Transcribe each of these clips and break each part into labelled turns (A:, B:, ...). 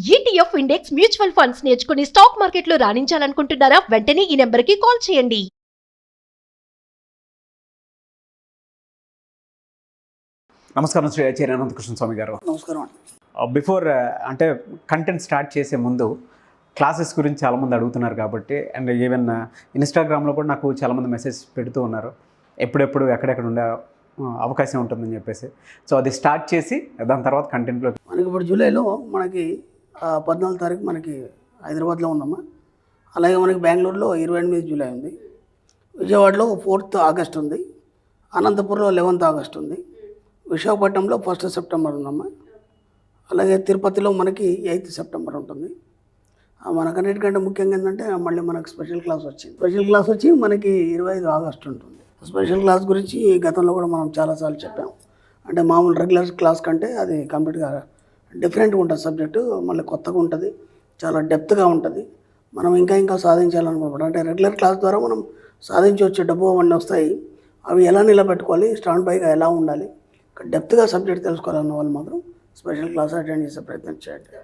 A: ETF index mutual funds నేర్చుకుని stock మార్కెట్లో రాణించాలనుకుంటున్నారా? వెంటనే ఈ నెంబర్కి కాల్ చేయండి.
B: నమస్కారం శ్రీ ఆచార్య అనంతకృష్ణ స్వామి గారు.
C: నమస్కారం అండి.
B: బిఫోర్ అంటే కంటెంట్ స్టార్ట్ చేసే ముందు క్లాసెస్ గురించి చాలామంది అడుగుతున్నారు కాబట్టి, అండ్ ఈవెన్ ఇన్స్టాగ్రామ్లో కూడా నాకు చాలామంది మెసేజ్ పెడుతూ ఉన్నారు, ఎప్పుడెప్పుడు ఎక్కడెక్కడ ఉండే అవకాశం ఉంటుందని చెప్పేసి. సో అది స్టార్ట్ చేసి దాని తర్వాత కంటెంట్లో
C: మనకి ఇప్పుడు జూలైలో మనకి 14 తారీఖు మనకి హైదరాబాద్లో ఉందమ్మా. అలాగే మనకి బెంగళూరులో 28 జూలై ఉంది. విజయవాడలో 4th ఆగస్ట్ ఉంది. అనంతపురంలో 11th ఆగస్ట్ ఉంది. విశాఖపట్నంలో 1st సెప్టెంబర్ ఉందమ్మా. అలాగే తిరుపతిలో మనకి 8th సెప్టెంబర్ ఉంటుంది. మనకన్నిటికంటే ముఖ్యంగా ఏంటంటే మళ్ళీ మనకు స్పెషల్ క్లాస్ వచ్చింది. స్పెషల్ క్లాస్ వచ్చి మనకి 25 ఆగస్ట్ ఉంటుంది. స్పెషల్ క్లాస్ గురించి గతంలో కూడా మనం చాలాసార్లు చెప్పాం. అంటే మామూలు రెగ్యులర్ క్లాస్ కంటే అది కంప్లీట్గా డిఫరెంట్గా ఉంటుంది సబ్జెక్టు, మళ్ళీ కొత్తగా ఉంటుంది, చాలా డెప్త్గా ఉంటుంది. మనం ఇంకా సాధించాలనుకున్నప్పుడు అంటే రెగ్యులర్ క్లాస్ ద్వారా మనం సాధించవచ్చు, డబ్బు అవన్నీ వస్తాయి. అవి ఎలా నిలబెట్టుకోవాలి, స్టాండ్ బైగా ఎలా ఉండాలి, డెప్త్గా సబ్జెక్ట్ తెలుసుకోవాలన్న వాళ్ళు మాత్రం స్పెషల్ క్లాస్ అటెండ్ చేసే ప్రయత్నం చేయండి.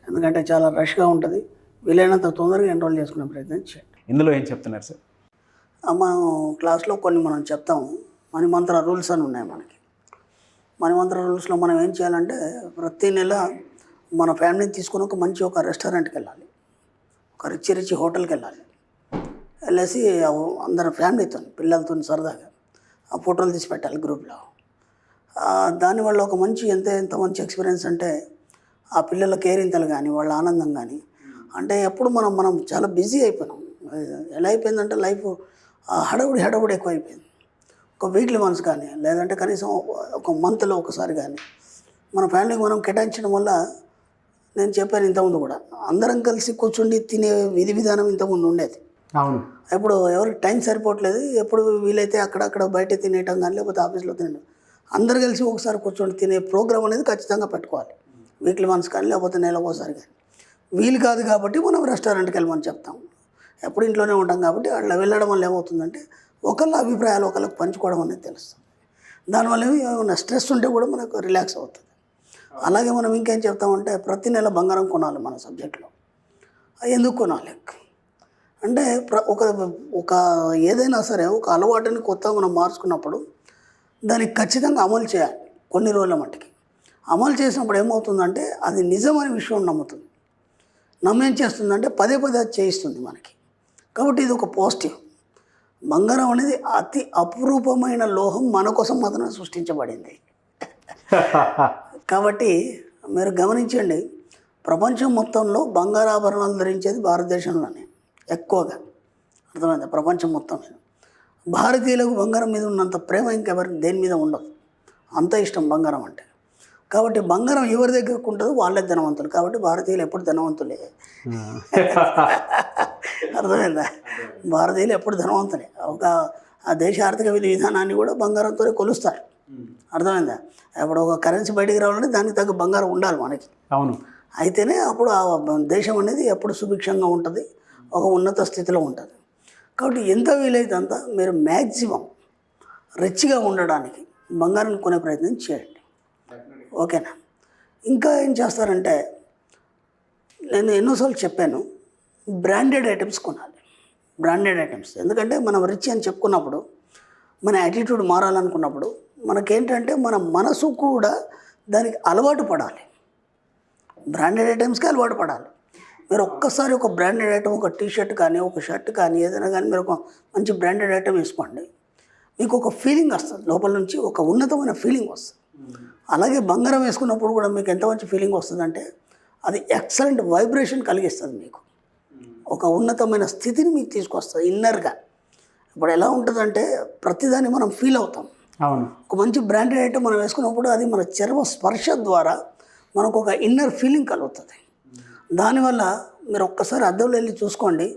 C: ఎందుకంటే చాలా రష్గా ఉంటుంది. వీలైనంత తొందరగా ఎన్రోల్ చేసుకునే ప్రయత్నం చేయండి.
B: ఇందులో ఏం చెప్తున్నారు సార్?
C: మనం క్లాస్లో కొన్ని మనం చెప్తాము. మణిమంత్ర రూల్స్ అని ఉన్నాయి మనకి. మణిమంత్ర రూల్స్లో మనం ఏం చేయాలంటే ప్రతి నెల మన ఫ్యామిలీని తీసుకుని ఒక రెస్టారెంట్కి వెళ్ళాలి, ఒక రిచ్ హోటల్కి వెళ్ళాలి. వెళ్ళేసి అందరు ఫ్యామిలీతో పిల్లలతో సరదాగా ఆ ఫోటోలు తీసి పెట్టాలి గ్రూప్లో. దానివల్ల ఒక ఎంత మంచి ఎక్స్పీరియన్స్ అంటే ఆ పిల్లల కేరింతలు కానీ వాళ్ళ ఆనందం కానీ, అంటే ఎప్పుడు మనం చాలా బిజీ అయిపోయినాం. ఎలా అయిపోయిందంటే లైఫ్ హడావుడి ఎక్కువ అయిపోయింది. ఒక వీక్లీ వన్స్ కానీ లేదంటే కనీసం ఒక మంత్లో ఒకసారి కానీ మన ఫ్యామిలీకి మనం కేటాయించడం వల్ల, నేను చెప్పాను ఇంతకుముందు కూడా, అందరం కలిసి కూర్చుండి తినే విధానం ఇంతకుముందు ఉండేది.
B: అవును.
C: ఇప్పుడు ఎవరికి టైం సరిపోవట్లేదు. ఎప్పుడు వీలైతే అక్కడక్కడ బయట తినేయటం కానీ లేకపోతే ఆఫీస్లో తినడం, అందరు కలిసి ఒకసారి కూర్చొని తినే ప్రోగ్రామ్ అనేది ఖచ్చితంగా పెట్టుకోవాలి. వీక్లీ వన్స్ కానీ లేకపోతే నెలకోసారి కానీ. వీలు కాదు కాబట్టి మనం రెస్టారెంట్కి వెళ్ళమని చెప్తాం. ఎప్పుడు ఇంట్లోనే ఉంటాం కాబట్టి అట్లా వెళ్ళడం వల్ల ఏమవుతుందంటే ఒకళ్ళ అభిప్రాయాలు ఒకళ్ళకి పంచుకోవడం అనేది తెలుస్తుంది. దానివల్ల ఏమైనా స్ట్రెస్ ఉంటే కూడా మనకు రిలాక్స్ అవుతుంది. అలాగే మనం ఇంకేం చెప్తామంటే ప్రతి నెల బంగారం కొనాలి మన సబ్జెక్ట్లో. ఎందుకు కొనాలి అంటే ఒక ఏదైనా సరే ఒక అలవాటుని కొత్తగా మనం మార్చుకున్నప్పుడు దానికి ఖచ్చితంగా అమలు చేయాలి. కొన్ని రోజుల మట్టుకి అమలు చేసినప్పుడు ఏమవుతుందంటే అది నిజమనే విషయం నమ్ముతుంది. నమ్మేం చేస్తుందంటే పదే అది చేయిస్తుంది మనకి. కాబట్టి ఇది ఒక పాజిటివ్. బంగారం అనేది అతి అపురూపమైన లోహం, మన కోసం మాత్రమే సృష్టించబడింది. కాబట్టి మీరు గమనించండి, ప్రపంచం మొత్తంలో బంగారాభరణాలు ధరించేది భారతదేశంలోనే ఎక్కువగా. అర్థమైంది? ప్రపంచం మొత్తం మీద భారతీయులకు బంగారం మీద ఉన్నంత ప్రేమ ఇంకెవరికి దేని మీద ఉండదు. అంత ఇష్టం బంగారం అంటే. కాబట్టి బంగారం ఎవరి దగ్గరకు ఉంటుందో వాళ్ళే ధనవంతులు. కాబట్టి భారతీయులు ఎప్పుడు ధనవంతులే. అర్థమైందా? భారతీయులు ఎప్పుడు ధనవంతులే. ఆ దేశ ఆర్థిక విధానాన్ని కూడా బంగారంతోనే కొలుస్తారు. అర్థమైందా? ఇప్పుడు ఒక కరెన్సీ బయటికి రావాలంటే దానికి తగ్గ బంగారం ఉండాలి మనకి.
B: అవును.
C: అయితేనే అప్పుడు ఆ దేశం అనేది ఎప్పుడు సుభిక్షంగా ఉంటుంది, ఒక ఉన్నత స్థితిలో ఉంటుంది. కాబట్టి ఎంత వీలైతే అంత మీరు మ్యాక్సిమం రిచ్గా ఉండడానికి బంగారాన్ని కొనే ప్రయత్నం చేయండి. ఓకేనా? ఇంకా ఏం చేస్తారంటే, నేను ఎన్నోసార్లు చెప్పాను, బ్రాండెడ్ ఐటమ్స్ కొనాలి. బ్రాండెడ్ ఐటమ్స్ ఎందుకంటే మనం రిచ్ అని చెప్పుకున్నప్పుడు, మన యాటిట్యూడ్ మారాలనుకున్నప్పుడు మనకేంటంటే మన మనసు కూడా దానికి అలవాటు పడాలి. బ్రాండెడ్ ఐటమ్స్కి అలవాటు పడాలి. మీరు ఒక్కసారి ఒక బ్రాండెడ్ ఐటమ్, ఒక టీషర్ట్ కానీ ఒక షర్ట్ కానీ ఏదైనా కానీ మీరు ఒక మంచి బ్రాండెడ్ ఐటమ్ వేసుకోండి, మీకు ఒక ఫీలింగ్ వస్తుంది, లోపల నుంచి ఒక ఉన్నతమైన ఫీలింగ్ వస్తుంది. అలాగే బంగారం వేసుకున్నప్పుడు కూడా మీకు ఎంత మంచి ఫీలింగ్ వస్తుందంటే అది ఎక్సలెంట్ వైబ్రేషన్ కలిగిస్తుంది. మీకు ఒక ఉన్నతమైన స్థితిని మీకు తీసుకొస్తుంది ఇన్నర్గా. ఇప్పుడు ఎలా ఉంటుందంటే ప్రతిదాన్ని మనం ఫీల్ అవుతాం.
B: అవును.
C: ఒక మంచి బ్రాండెడ్ ఐటమ్ మనం వేసుకున్నప్పుడు అది మన చర్మ స్పర్శ ద్వారా మనకు ఒక ఇన్నర్ ఫీలింగ్ కలుగుతుంది. దానివల్ల మీరు ఒక్కసారి అద్దంలో వెళ్ళి చూసుకోండి,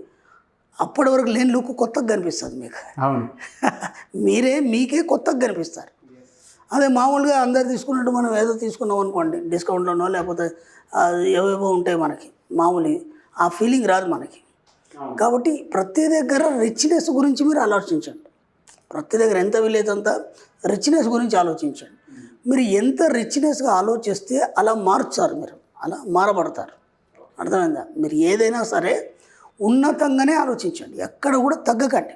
C: అప్పటి వరకు లేని లుక్ కొత్తగా కనిపిస్తుంది మీకు.
B: అవును.
C: మీకే కొత్తగా కనిపిస్తారు. అదే మామూలుగా అందరు తీసుకున్నట్టు మనం ఏదో తీసుకున్నాం అనుకోండి, డిస్కౌంట్లోనో లేకపోతే ఏవేవో ఉంటాయి మనకి మామూలు, ఆ ఫీలింగ్ రాదు మనకి. కాబట్టి ప్రతి దగ్గర రిచ్నెస్ గురించి మీరు ఆలోచించండి. ప్రతి దగ్గర ఎంత వీలైతే అంత రిచ్నెస్ గురించి ఆలోచించండి. మీరు ఎంత రిచ్నెస్గా ఆలోచిస్తే అలా మార్చారు, మీరు అలా మారబడతారు. అర్థమైందా? మీరు ఏదైనా సరే ఉన్నతంగానే ఆలోచించండి, ఎక్కడ కూడా తగ్గకండి,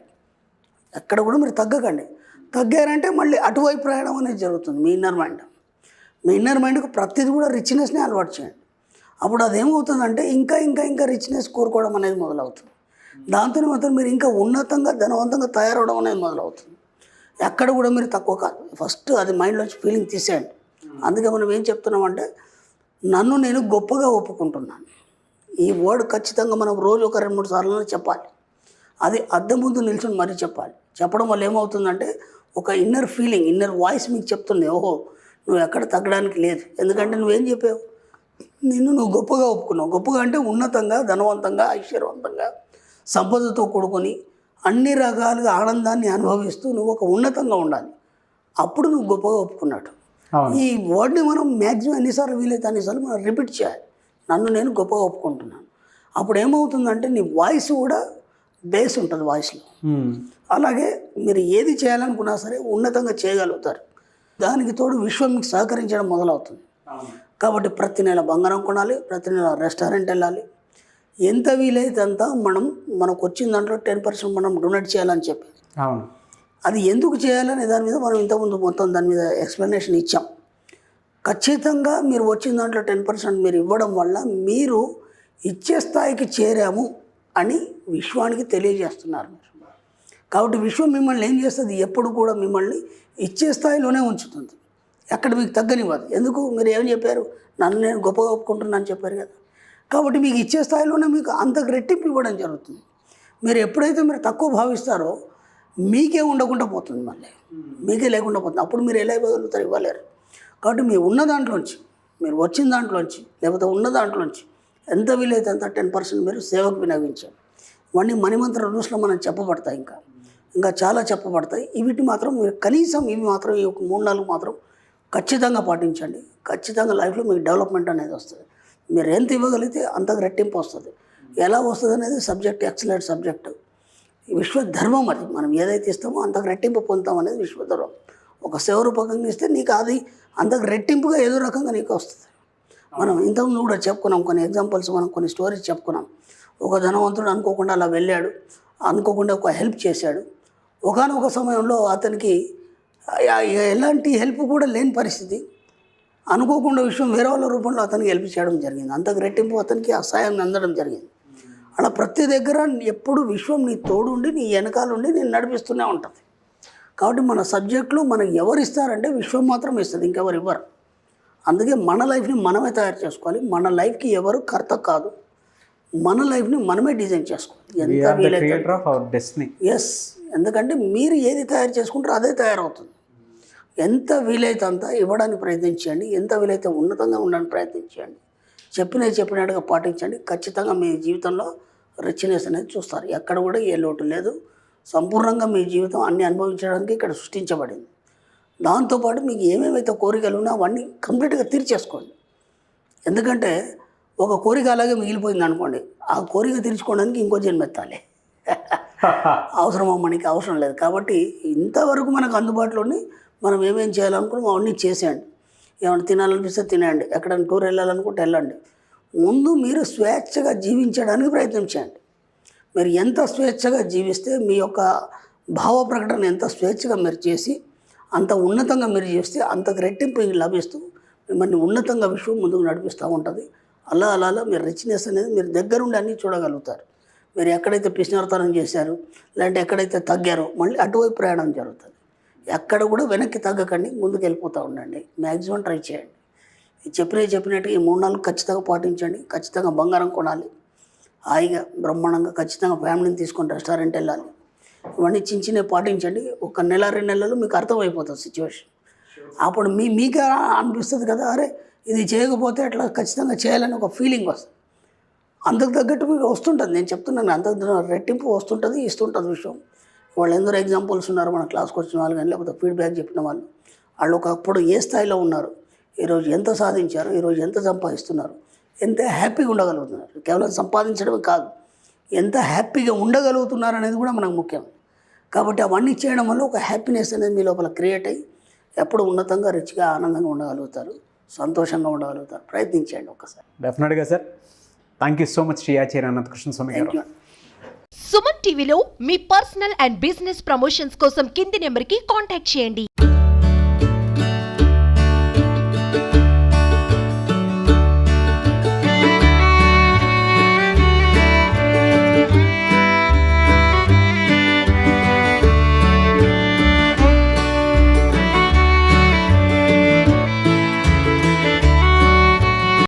C: ఎక్కడ కూడా మీరు తగ్గకండి. తగ్గారంటే మళ్ళీ అటువైపు ప్రయాణం అనేది జరుగుతుంది. మీ ఇన్నర్ మైండ్కి ప్రతిదీ కూడా రిచ్నెస్ని అలవాటు చేయండి. అప్పుడు అదేమవుతుందంటే ఇంకా ఇంకా ఇంకా రిచ్నెస్ కోరుకోవడం అనేది మొదలవుతుంది. దాంతో మాత్రం మీరు ఇంకా ఉన్నతంగా ధనవంతంగా తయారవడం అనేది మొదలవుతుంది. ఎక్కడ కూడా మీరు తక్కువ కాదు. ఫస్ట్ అది మైండ్లోంచి ఫీలింగ్ తీసేయండి. అందుకే మనం ఏం చెప్తున్నామంటే నన్ను నేను గొప్పగా ఒప్పుకుంటున్నాను. ఈ వర్డ్ ఖచ్చితంగా మనం రోజు ఒక 2-3 సార్లు చెప్పాలి. అది అద్దం ముందు నిల్చొని మరీ చెప్పాలి. చెప్పడం వల్ల ఏమవుతుందంటే ఒక ఇన్నర్ ఫీలింగ్, ఇన్నర్ వాయిస్ మీకు చెప్తుంది, ఓహో నువ్వు ఎక్కడ తగ్గడానికి లేదు. ఎందుకంటే నువ్వేం చెప్పావు, నువ్వు గొప్పగా ఒప్పుకున్నావు. గొప్పగా అంటే ఉన్నతంగా, ధనవంతంగా, ఐశ్వర్యవంతంగా, సంపదతో కూడుకొని అన్ని రకాలుగా ఆనందాన్ని అనుభవిస్తూ నువ్వు ఒక ఉన్నతంగా ఉండాలి. అప్పుడు నువ్వు గొప్పగా ఒప్పుకున్నట్టు. ఈ వర్డ్ని మనం మ్యాక్సిమం ఎన్నిసార్లు వీలైతే అన్నిసార్లు మనం రిపీట్ చేయాలి. నన్ను నేను గొప్పగా ఒప్పుకుంటున్నాను. అప్పుడు ఏమవుతుందంటే నీ వాయిస్ కూడా బేస్ ఉంటుంది వాయిస్లో. అలాగే మీరు ఏది చేయాలనుకున్నా సరే ఉన్నతంగా చేయగలుగుతారు. దానికి తోడు విశ్వం మీకు సహకరించడం మొదలవుతుంది. కాబట్టి ప్రతి నెల బంగారం కొనాలి, ప్రతి నెల రెస్టారెంట్ వెళ్ళాలి, ఎంత వీలైతే అంత మనకు వచ్చిన దాంట్లో 10% మనం డొనేట్ చేయాలని చెప్పి. అది ఎందుకు చేయాలనే దాని మీద మనం ఇంతకుముందు మొత్తం దాని మీద ఎక్స్ప్లెనేషన్ ఇచ్చాం. ఖచ్చితంగా మీరు వచ్చిన దాంట్లో 10% మీరు ఇవ్వడం వల్ల మీరు ఇచ్చే స్థాయికి చేరాము అని విశ్వానికి తెలియజేస్తున్నారు మీరు. కాబట్టి విశ్వం మిమ్మల్ని ఏం చేస్తుంది, ఎప్పుడు కూడా మిమ్మల్ని ఇచ్చే స్థాయిలోనే ఉంచుతుంది, ఎక్కడ మీకు తగ్గనివ్వదు. ఎందుకు, మీరు ఏం చెప్పారు, నన్ను నేను గొప్పగా ఒప్పుకుంటున్నాను చెప్పారు కదా. కాబట్టి మీకు ఇచ్చే స్థాయిలోనే మీకు అంతకు రెట్టింపు ఇవ్వడం జరుగుతుంది. మీరు ఎప్పుడైతే మీరు తక్కువ భావిస్తారో మీకే ఉండకుండా పోతుంది, మళ్ళీ మీకే లేకుండా పోతుంది. అప్పుడు మీరు ఎలా ఇవ్వగలుగుతారు, ఇవ్వలేరు. కాబట్టి మీ ఉన్న దాంట్లోంచి, మీరు వచ్చిన దాంట్లోంచి, లేకపోతే ఉన్న దాంట్లోంచి ఎంత వీలైతే అంత 10% మీరు సేవకు వినియోగించాలి. ఇవన్నీ మణిమంత్ర రూల్స్లో మనం చెప్పబడతాయి, ఇంకా చాలా చెప్పబడతాయి. వీటి మాత్రం మీరు కనీసం ఇవి మాత్రం ఈ 3-4 మాత్రం ఖచ్చితంగా పాటించండి. ఖచ్చితంగా లైఫ్లో మీకు డెవలప్మెంట్ అనేది వస్తుంది. మీరు ఎంత ఇవ్వగలిగితే అంతకు రెట్టింపు వస్తుంది. ఎలా వస్తుంది అనేది సబ్జెక్ట్, ఎక్సలెంట్ సబ్జెక్టు, విశ్వధర్మం. అది మనం ఏదైతే ఇస్తామో అంతకు రెట్టింపు పొందుతాం అనేది విశ్వధర్మం. ఒక సేవ రూపకంగా ఇస్తే నీకు అది అంతకు రెట్టింపుగా ఏదో రకంగా నీకు వస్తుంది. మనం ఇంతకుముందు కూడా చెప్పుకున్నాం, కొన్ని ఎగ్జాంపుల్స్, మనం కొన్ని స్టోరీస్ చెప్పుకున్నాం. ఒక ధనవంతుడు అనుకోకుండా అలా వెళ్ళాడు, అనుకోకుండా ఒక హెల్ప్ చేశాడు. ఒకానొక సమయంలో అతనికి ఎలాంటి హెల్ప్ కూడా లేని పరిస్థితి, అనుకోకుండా విషయం వేరే వాళ్ళ రూపంలో అతనికి హెల్ప్ చేయడం జరిగింది. అంతకు రెట్టింపు అతనికి ఆ సాయం అందడం జరిగింది. అలా ప్రతి దగ్గర ఎప్పుడు విశ్వం నీ తోడుండి నీ వెనకాలండి నేను నడిపిస్తూనే ఉంటుంది. కాబట్టి మన సబ్జెక్టులో మనకు ఎవరు ఇస్తారంటే విశ్వం మాత్రం ఇస్తుంది, ఇంకెవరు ఇవ్వరు. అందుకే మన లైఫ్ని మనమే తయారు చేసుకోవాలి. మన లైఫ్కి ఎవరు కర్త కాదు, మన లైఫ్ని మనమే డిజైన్ చేసుకోవాలి. ఎంత వీలైతే ఎస్, ఎందుకంటే మీరు ఏది తయారు చేసుకుంటారో అదే తయారవుతుంది. ఎంత వీలైతే అంత ఇవ్వడానికి ప్రయత్నించండి, ఎంత వీలైతే ఉన్నతంగా ఉండడానికి ప్రయత్నించండి, చెప్పినట్టుగా పాటించండి. ఖచ్చితంగా మీ జీవితంలో రిచ్నెస్ అనేది చూస్తారు. ఎక్కడ కూడా ఏ లోటు లేదు. సంపూర్ణంగా మీ జీవితం అన్ని అనుభవించడానికి ఇక్కడ సృష్టించబడింది. దాంతోపాటు మీకు ఏమేమైతే కోరికలు ఉన్నాయో అవన్నీ కంప్లీట్గా తీర్చేసుకోండి. ఎందుకంటే ఒక కోరిక అలాగే మిగిలిపోయింది అనుకోండి, ఆ కోరిక తీర్చుకోవడానికి ఇంకో జన్మెత్తాలి. అవసరమా, మనకి అవసరం లేదు. కాబట్టి ఇంతవరకు మనకు అందుబాటులోని మనం ఏమేం చేయాలనుకున్నాం అవన్నీ చేసేయండి. ఏమైనా తినాలనిపిస్తే తినేయండి, ఎక్కడైనా టూర్ వెళ్ళాలనుకుంటే వెళ్ళండి. ముందు మీరు స్వేచ్ఛగా జీవించడానికి ప్రయత్నం చేయండి. మీరు ఎంత స్వేచ్ఛగా జీవిస్తే మీ యొక్క భావ ప్రకటన ఎంత స్వేచ్ఛగా మీరు చేసి అంత ఉన్నతంగా మీరు చేస్తే అంతకు రెట్టింపు లభిస్తూ మిమ్మల్ని ఉన్నతంగా విశ్వం ముందుకు నడిపిస్తూ ఉంటుంది. అలా అలా అలా మీరు రిచ్నెస్ అనేది మీరు దగ్గరుండి అన్నీ చూడగలుగుతారు. మీరు ఎక్కడైతే పిసినారితనం చేశారో లేదంటే ఎక్కడైతే తగ్గారో మళ్ళీ అటువైపు ప్రయాణం జరుగుతుంది. ఎక్కడ కూడా వెనక్కి తగ్గకండి, ముందుకు వెళ్ళిపోతూ ఉండండి. మ్యాక్సిమం ట్రై చేయండి. చెప్పినట్టు ఈ 3-4 ఖచ్చితంగా పాటించండి. ఖచ్చితంగా బంగారం కొనాలి, హాయిగా బ్రహ్మాండంగా, ఖచ్చితంగా ఫ్యామిలీని తీసుకొని రెస్టారెంట్ వెళ్ళాలి. ఇవన్నీ చిన్నవి పాటించండి. 1 నెల 2 నెలలు మీకు అర్థమైపోతుంది సిచ్యువేషన్. అప్పుడు మీకే అనిపిస్తుంది కదా, అరే ఇది చేయకపోతే అట్లా ఖచ్చితంగా చేయాలని ఒక ఫీలింగ్ వస్తుంది. అంతకు తగ్గట్టు మీకు వస్తుంటుంది. నేను చెప్తున్నాను, అంతకు రెట్టింపు వస్తుంటుంది, ఇస్తుంటుంది విషయం. వాళ్ళు ఎందరో ఎగ్జాంపుల్స్ ఉన్నారు మన క్లాస్కి వచ్చిన వాళ్ళు కానీ, లేకపోతే ఫీడ్బ్యాక్ చెప్పిన వాళ్ళు ఒకప్పుడు ఏ స్థాయిలో ఉన్నారు, ఈరోజు ఎంత సాధించారు, ఈరోజు ఎంత సంపాదిస్తున్నారు, ఎంత హ్యాపీగా ఉండగలుగుతున్నారు. కేవలం సంపాదించడమే కాదు, ఎంత హ్యాపీగా ఉండగలుగుతున్నారు అనేది కూడా మనకు ముఖ్యం. కాబట్టి అవన్నీ చేయడం వల్ల ఒక హ్యాపీనెస్ అనేది మీ లోపల క్రియేట్ అయ్యి ఎప్పుడు ఉన్నతంగా రిచ్గా ఆనందంగా ఉండగలుగుతారు, సంతోషంగా ఉండగలుగుతారు. ప్రయత్నించండి ఒకసారి.
B: డెఫినెట్గా sir. Thank you so much Shri Acharya Ananta Krishnaswami గారు.
C: Thank you.
A: సుమన్ టీవీలో మీ పర్సనల్ అండ్ బిజినెస్ ప్రమోషన్స్ కోసం కింది నెంబర్కి కాంటాక్ట్ చేయండి.